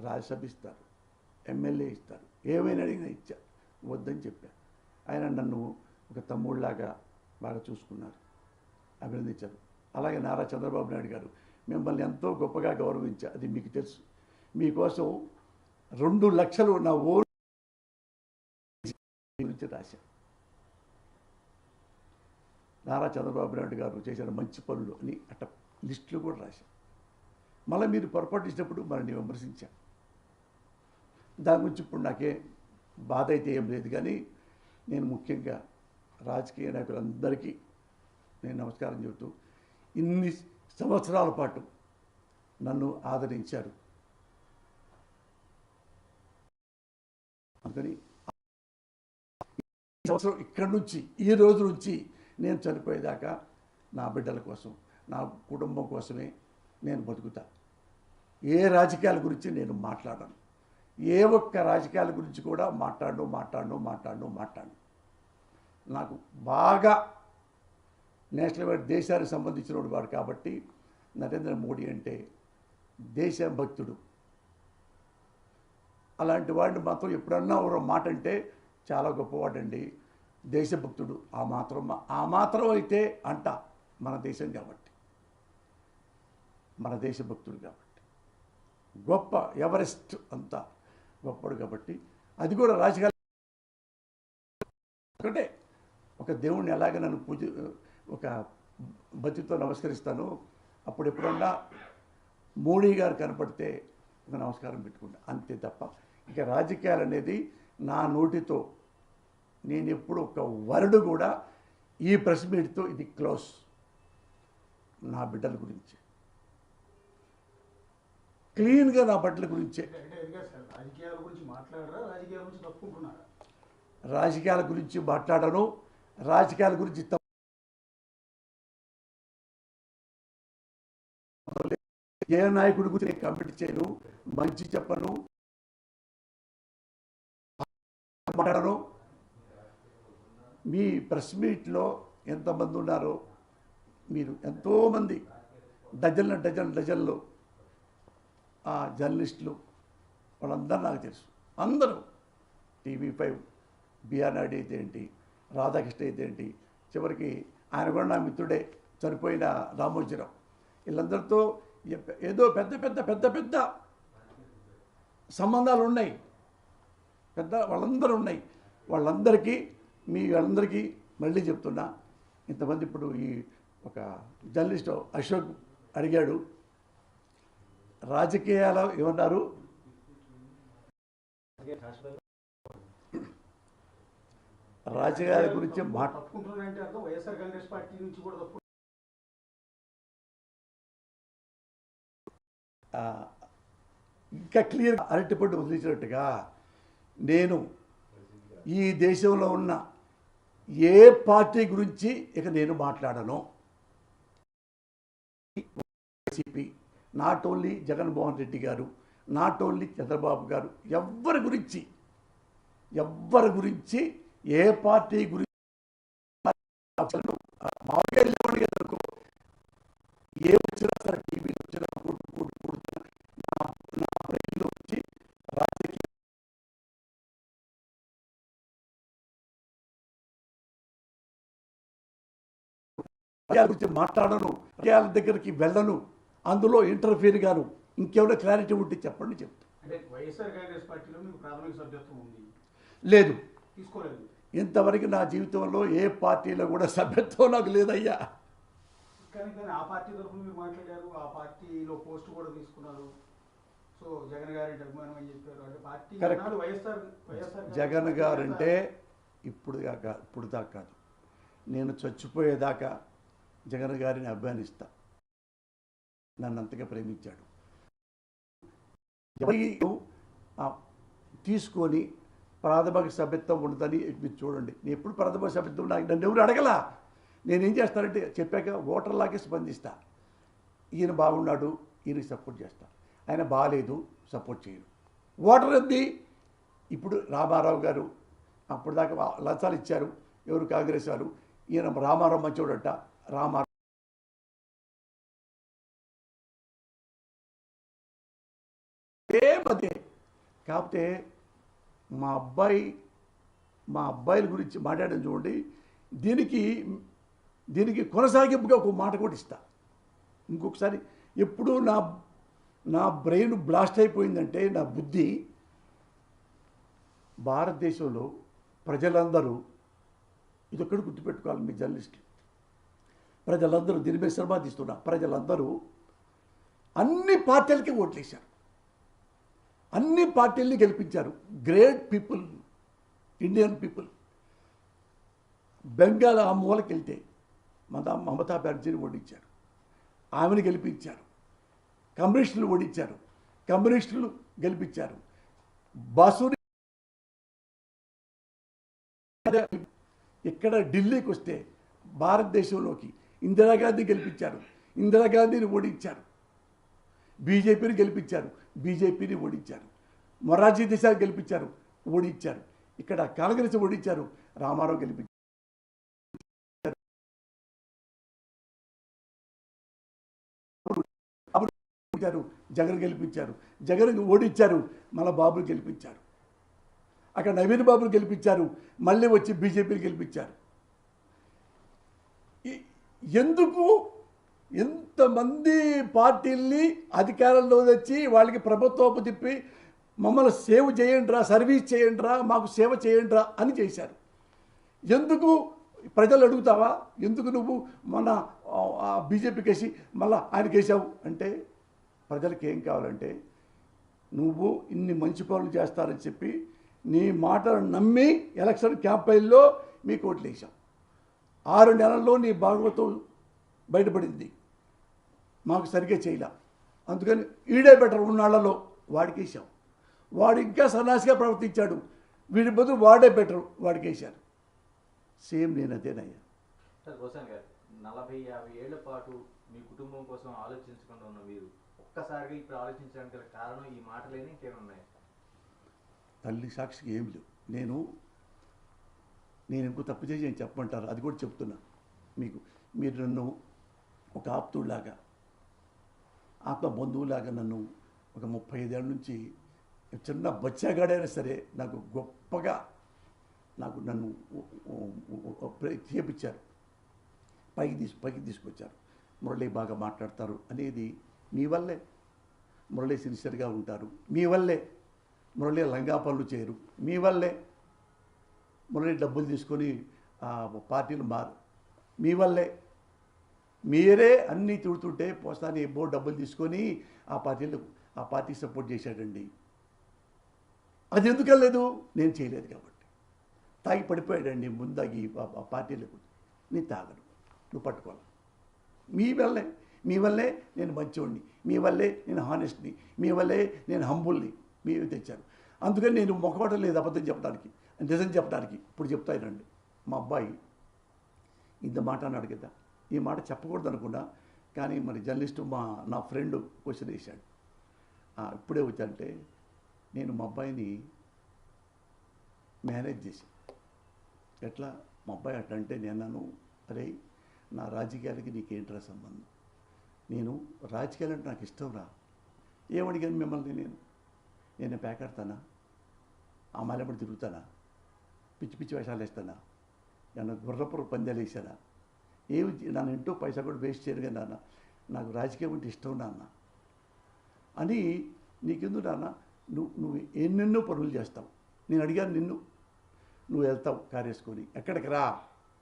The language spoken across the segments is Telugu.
రాజ్యసభ ఇస్తారు, ఎమ్మెల్యే ఇస్తారు, ఏమైనా అడిగినా ఇచ్చారు, వద్దని చెప్పారు. ఆయన నన్ను ఒక తమ్ముళ్ళలాగా బాగా చూసుకున్నారు, అభినందించారు. అలాగే నారా చంద్రబాబు నాయుడు గారు మిమ్మల్ని ఎంతో గొప్పగా గౌరవించారు, అది మీకు తెలుసు. మీకోసం 2 లక్షలు నా ఓన్ గురించి రాశారు. నారా చంద్రబాబు నాయుడు గారు చేసిన మంచి పనులు అని అట్ట లిస్టులు కూడా రాశారు. మళ్ళీ మీరు పొరపాటు ఇచ్చినప్పుడు మనల్ని విమర్శించారు. దాని గురించి ఇప్పుడు నాకే బాధ అయితే ఏం లేదు. కానీ నేను ముఖ్యంగా రాజకీయ నాయకులందరికీ నేను నమస్కారం చెబుతూ, ఇన్ని సంవత్సరాల పాటు నన్ను ఆదరించారు. అందుకని ఈ సంవత్సరం ఇక్కడి నుంచి, ఈ రోజు నుంచి నేను చనిపోయేదాకా నా బిడ్డల కోసం, నా కుటుంబం కోసమే నేను బతుకుతా. ఏ రాజకీయాల గురించి నేను మాట్లాడను, ఏ ఒక్క రాజకీయాల గురించి కూడా మాట్లాడను. నాకు బాగా నేషనల్ వైడ్ దేశానికి సంబంధించిన వాడు కాబట్టి నరేంద్ర మోడీ అంటే దేశభక్తుడు. అలాంటి వాడిని మాత్రం ఎప్పుడన్నా ఒక మాట అంటే చాలా గొప్పవాడండి, దేశభక్తుడు. ఆ మాత్రం అయితే అంట మన దేశం కాబట్టి, మన దేశభక్తుడు కాబట్టి, గొప్ప ఎవరెస్ట్ అంతా గొప్పడు కాబట్టి. అది కూడా రాజకీయాలు ఒకటే, ఒక దేవుణ్ణి ఎలాగ నన్ను ఒక భక్తితో నమస్కరిస్తాను, అప్పుడు ఎప్పుడన్నా మోడీ గారు కనపడితే ఒక నమస్కారం పెట్టుకుంటా, అంతే తప్ప ఇక రాజకీయాలు అనేది నా నోటితో నేను ఎప్పుడు ఒక వర్డ్ కూడా ఈ ప్రెస్ మీట్తో ఇది క్లోజ్. నా బిడ్డల గురించి క్లీన్గా, నా బిడ్డల గురించే. రాజకీయాల గురించి మాట్లాడను, రాజకీయాల గురించి ఏ నాయకుడి గురించి నేను కామెంట్ చేయను, మంచి చెప్పను, మాట్లాడను. మీ ప్రెస్ మీట్లో ఎంతమంది ఉన్నారో, మీరు ఎంతోమంది డజన్లు జర్నలిస్టులు, వాళ్ళందరూ నాకు తెలుసు. అందరూ TV5 బిఆర్ నాయుడు అయితే ఏంటి, రాధాకృష్ణ అయితే ఏంటి, చివరికి ఆయన కూడా నా మిత్రుడే, చనిపోయిన రామోజీరావు, వీళ్ళందరితో ఏదో పెద్ద సంబంధాలు ఉన్నాయి, వాళ్ళందరూ ఉన్నాయి. వాళ్ళందరికీ మళ్ళీ చెప్తున్నా, ఇంతమంది ఇప్పుడు ఈ ఒక జర్నలిస్ట్ అశోక్ అడిగాడు, రాజకీయాలు ఏమన్నారు, రాజకీయాల గురించి ఇంకా క్లియర్ అరటిపండు వదిలించినట్టుగా నేను ఈ దేశంలో ఉన్న ఏ పార్టీ గురించి ఇక నేను మాట్లాడను. నాట్ ఓన్లీ జగన్మోహన్ రెడ్డి గారు, నాట్ ఓన్లీ చంద్రబాబు గారు, ఎవ్వరి గురించి ఏ పార్టీ గురించి ఏ వచ్చినా సరే, టీవీలో వచ్చినా నా బ్రెయిన్లో వచ్చి రాజకీయాల గురించి మాట్లాడను, రాజకీయాల దగ్గరికి వెళ్ళను, అందులో ఇంటర్ఫీర్ గాను. ఇంకేమైనా క్లారిటీ ఉంటే చెప్పండి, చెప్తాను. లేదు, ఇంతవరకు నా జీవితంలో ఏ పార్టీలో కూడా సభ్యత్వం నాకు లేదయ్యా. జగన్ గారంటే ఇప్పుడు దాకా కాదు, నేను చచ్చిపోయేదాకా జగన్ గారిని అభిమానిస్తా. నన్ను అంతగా ప్రేమించాడు. తీసుకొని ప్రాథమిక సభ్యత్వం ఉండదని మీరు చూడండి. నేను ఎప్పుడు ప్రాథమిక సభ్యత్వం నన్ను ఎవరు అడగలా. నేనేం చేస్తానంటే చెప్పాక ఓటర్లాగే స్పందిస్తా. ఈయన బాగున్నాడు, ఈయనకి సపోర్ట్ చేస్తా, ఆయన బాగాలేదు సపోర్ట్ చేయను. ఓటర్ ఉంది. ఇప్పుడు రామారావు గారు అప్పుడు దాకా లంచాలు ఇచ్చారు, ఎవరు కాంగ్రెస్ వారు. ఈయన రామారావు మంచోడట, రామారావు సేమ్ అదే. కాకపోతే మా అబ్బాయిల గురించి మాట్లాడడం చూడండి, దీనికి కొనసాగింపుగా ఒక మాట కూడా ఇస్తా. ఇంకొకసారి ఎప్పుడు నా బ్రెయిన్ బ్లాస్ట్ అయిపోయిందంటే, నా బుద్ధి, భారతదేశంలో ప్రజలందరూ ఇదొక్కడు గుర్తుపెట్టుకోవాలి మీ జర్నలిస్టులు, ప్రజలందరూ దీని మీద శ్రమ తీస్తున్నా, ప్రజలందరూ అన్ని పార్టీలకి ఓట్లేశారు, అన్ని పార్టీల్ని గెలిపించారు. Great people, Indian people. Bengal ఆ మూలకి వెళ్తే మమతా బెనర్జీని ఓడించారు, ఆమెను గెలిపించారు. కమ్యూనిస్టులు ఓడించారు, కమ్యూనిస్టులు గెలిపించారు. బాసుని ఇక్కడ ఢిల్లీకి వస్తే భారతదేశంలోకి ఇందిరాగాంధీ గెలిపించారు, ఇందిరాగాంధీని ఓడించారు. బీజేపీని గెలిపించారు, బీజేపీని ఓడించారు. మొరార్జీ దేశాయ్ గెలిపించారు, ఓడించారు. ఇక్కడ కాంగ్రెస్ ఓడించారు, రామారావు గెలిపించారు. జగన్ గెలిపించారు, జగన్ ఓడించారు, మళ్ళీ బాబుని గెలిపించారు. అక్కడ నవీన్ బాబుని గెలిపించారు, మళ్ళీ వచ్చి బీజేపీని గెలిపించారు. ఎందుకు ఎంతమంది పార్టీల్ని అధికారంలో తెచ్చి వాళ్ళకి ప్రభుత్వపు తిప్పి మమ్మల్ని సేవ్ చేయండిరా, సర్వీస్ చేయండిరా, మాకు సేవ చేయండిరా అని చేశారు. ఎందుకు ప్రజలు అడుగుతావా, ఎందుకు నువ్వు మన బీజేపీకి వేసి మళ్ళీ ఆయనకి వేసావు అంటే, ప్రజలకు ఏం కావాలంటే, నువ్వు ఇన్ని మంచి పనులు చేస్తారని చెప్పి నీ మాటలు నమ్మి ఎలక్షన్ క్యాంపెయిన్లో మీకు ఓట్లు వేసాం. 6 నెలల్లో నీ భాగవతం బయటపడింది, మాకు సరిగ్గా చేయలే. అందుకని ఈడే బెటర్ ఉన్నాళ్లలో వాడికి వేసాం. వాడు ఇంకా సన్నాసిగా ప్రవర్తించాడు, వీడి బదులు వాడే బెటర్, వాడికి వేశారు. సేమ్ నేను అదేనయ్యా. సార్ భూషణ్ గారు, 40-50 ఏళ్ల పాటు మీ కుటుంబం కోసం ఆలోచించకుండా ఉన్న మీరు ఒక్కసారిగా ఇప్పుడు ఆలోచించడానికి గల కారణం ఈ మాటలేని ఇంకేమైనా ఉన్నాయి? తల్లి సాక్షికి ఏమి లేవు. నేను ఇంకో తప్పు చేసి నేను చెప్పమంటారు, అది కూడా చెప్తున్నా మీకు. మీరు నన్ను ఒక ఆప్తుడిలాగా, ఆత్మ బంధువులాగా నన్ను ఒక 35 ఏళ్ళ నుంచి చిన్న బచ్చాగాడైనా సరే నాకు గొప్పగా నన్ను చేపించారు, పైకి తీసుకొచ్చారు. మురళి బాగా మాట్లాడతారు అనేది మీ వల్లే, మురళి సిన్సియర్గా ఉంటారు మీ వల్లే, మురళి లంగా పనులు చేయరు మీ వల్లే, మురళి డబ్బులు తీసుకొని పార్టీలు మీ వల్లే. మీరే అన్నీ తిడుతుంటే పోస్తాని ఎబ్బో డబ్బులు తీసుకొని ఆ పార్టీకి సపోర్ట్ చేశాడండి. అది ఎందుకు వెళ్ళలేదు? నేను చేయలేదు కాబట్టి. తాగి పడిపోయాడండి ముందాగి ఆ పార్టీలకు. నేను తాగను, నువ్వు పట్టుకోవాలి. మీ వల్లే నేను మంచివాడిని, మీ వల్లే నేను హానెస్ట్ని, మీ వల్లే నేను హంబుల్ని మీరు తెచ్చారు. అందుకని నేను మొక్కబట్టం లేదు అబద్ధం చెప్పడానికి, నిజం చెప్పడానికి. ఇప్పుడు చెప్తానండి, మా అబ్బాయి ఇంత మాట అన్నాడు కదా, ఈ మాట చెప్పకూడదు అనుకున్నా, కానీ మరి జర్నలిస్టు నా ఫ్రెండ్ క్వశ్చన్ వేశాడు. ఇప్పుడే వచ్చానంటే నేను మా అబ్బాయిని మేనేజ్ చేశాను. ఎట్లా మా అబ్బాయి అట్లా అంటే నేను అన్నాను, అరే నా రాజకీయాలకి నీకేంట్రా సంబంధం, నేను రాజకీయాలంటే నాకు ఇష్టం రా. ఏమడిగాను మిమ్మల్ని, నేను పేకాడతానా, ఆ మాలెపడి తిరుగుతానా, పిచ్చి పిచ్చి వేషాలు వేస్తానా, నన్ను గుర్రపుర పందాలు వేసానా, ఏమి నన్ను ఇంటూ పైసా కూడా వేస్ట్ చేయరు కదా నాన్న, నాకు రాజకీయం అంటే ఇష్టం నాన్న అని. నీకెందుకు నాన్న, నువ్వు ఎన్నెన్నో పనులు చేస్తావు, నేను అడిగాను నిన్ను, నువ్వు వెళ్తావు కారు వేసుకొని, ఎక్కడికి రా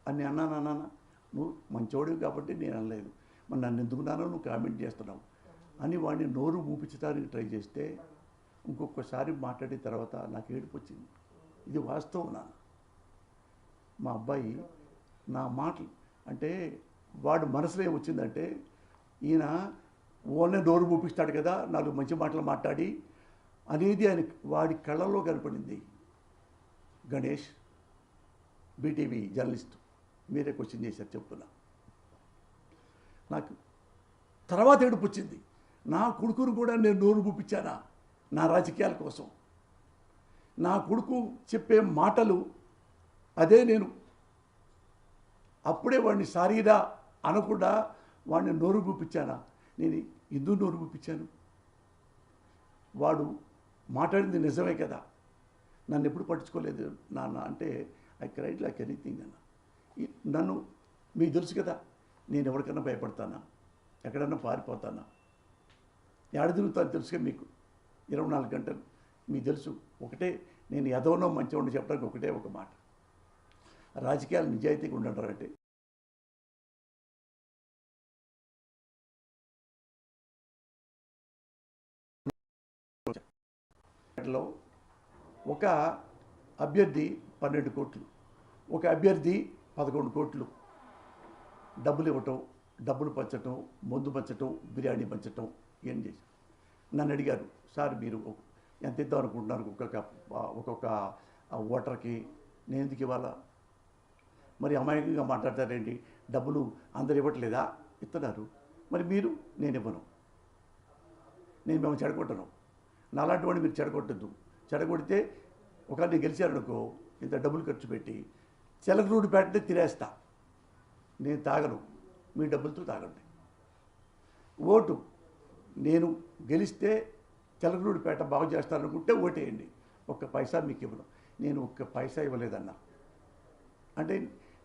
అని అన్నాను. నాన్న నువ్వు మంచోడివి కాబట్టి నేను అనలేదు, మరి నన్ను ఎందుకున్నానో నువ్వు కామెంట్ చేస్తున్నావు అని వాడిని నోరు మూపించడానికి ట్రై చేస్తే, ఇంకొకసారి మాట్లాడిన తర్వాత నాకు ఏడుపు వచ్చింది. ఇది వాస్తవం నాన్న. మా అబ్బాయి నా మాటలు అంటే వాడు మనసులో ఏమొచ్చిందంటే, ఈయన ఓన్లీ నోరు మూపిస్తాడు కదా, 4 మంచి మాటలు మాట్లాడి అనేది ఆయన వాడి కళ్ళల్లో కనపడింది. గణేష్, బీటీవీ జర్నలిస్ట్, మీరే క్వశ్చన్ చేశారు చెప్తున్నా. నాకు తర్వాత ఏడుపు వచ్చింది, నా కొడుకును కూడా నేను నోరు మూపించానా నా రాజకీయాల కోసం. నా కొడుకు చెప్పే మాటలు అదే, నేను అప్పుడే వాడిని సారీరా అనకుండా వాడిని నోరు మూపించానా. నేను ఎందుకు నోరు మూపించాను? వాడు మాట్లాడింది నిజమే కదా, నన్ను ఎప్పుడు పట్టించుకోలేదు నాన్న అంటే ఐ క్రైడ్ లైక్ ఎనీథింగ్ అన్న. నన్ను మీకు తెలుసు కదా, నేను ఎవరికన్నా భయపడతానా, ఎక్కడన్నా పారిపోతానా, ఎడ తిరుగుతాను తెలుసుగా మీకు 24 గంటలు. మీకు తెలుసు ఒకటే, నేను ఎదవనో మంచివాడిని చెప్పడానికి ఒకటే ఒక మాట, రాజకీయాలు నిజాయితీగా ఉండంటారంటే లో ఒక అభ్యర్థి 12 కోట్లు, ఒక అభ్యర్థి 11 కోట్లు డబ్బులు ఇవ్వటం, డబ్బులు పంచటం, మందు పంచటం, బిర్యానీ పంచటం ఏం చేసి నన్ను అడిగారు, సార్ మీరు ఎంత ఇద్దాం అనుకుంటున్నారు ఒక్కొక్క ఓటర్కి, నేను ఎందుకు ఇవ్వాలా, మరి అమాయకంగా మాట్లాడతారేంటి, డబ్బులు అందరు ఇవ్వట్లేదా, ఇస్తున్నారు, మరి మీరు, నేను ఇవ్వను, నేను మేము చెడగొట్టను, నాలాంటి వాడిని మీరు చెడగొట్టద్దు, చెడగొడితే ఒకవేళ నేను గెలిచారనుకో ఇంత డబ్బులు ఖర్చు పెట్టి చిలకలూరిపేటనే తినేస్తా, నేను తాగను, మీ డబ్బులతో తాగండి. ఓటు నేను గెలిస్తే చిలకలూరిపేట బాగు చేస్తాననుకుంటే ఓటేయండి, ఒక్క పైసా మీకు ఇవ్వను. నేను ఒక్క పైసా ఇవ్వలేదన్నా అంటే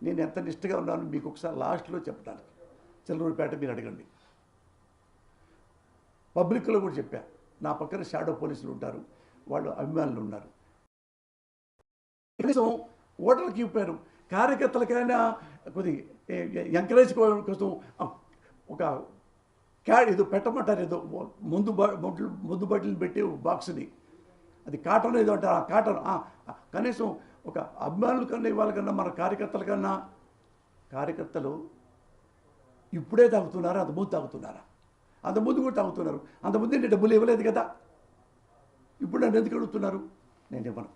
నేను ఎంత నిష్ఠగా ఉన్నాను మీకు ఒకసారి లాస్ట్లో చెప్పడానికి. చిలకలూరిపేట మీరు అడగండి. పబ్లిక్లో కూడా చెప్పా, నా పక్కన షాడో పోలీసులు ఉంటారు, వాళ్ళు అభిమానులు ఉన్నారు, కనీసం ఓటర్లకు ఇవ్వరు, కార్యకర్తలకైనా కొద్దిగా ఎంకరేజ్ కోసం ఒక ఏదో పెట్టమంటారు, ఏదో ముందు బట్టలు పెట్టి బాక్స్ని, అది కాటన్ ఏదో అంటారు, ఆ కాటన్ కనీసం ఒక అభిమానుల కన్నా ఇవాళ కన్నా మన కార్యకర్తల కన్నా, కార్యకర్తలు ఇప్పుడే తాగుతున్నారా, అంతకుముందు తాగుతున్నారా, అంతకుముందు కూడా తాగుతున్నారు, అంతకుముందు నేను డబ్బులు ఇవ్వలేదు కదా, ఇప్పుడు నన్ను ఎందుకు అడుగుతున్నారు, నేను ఇవ్వను.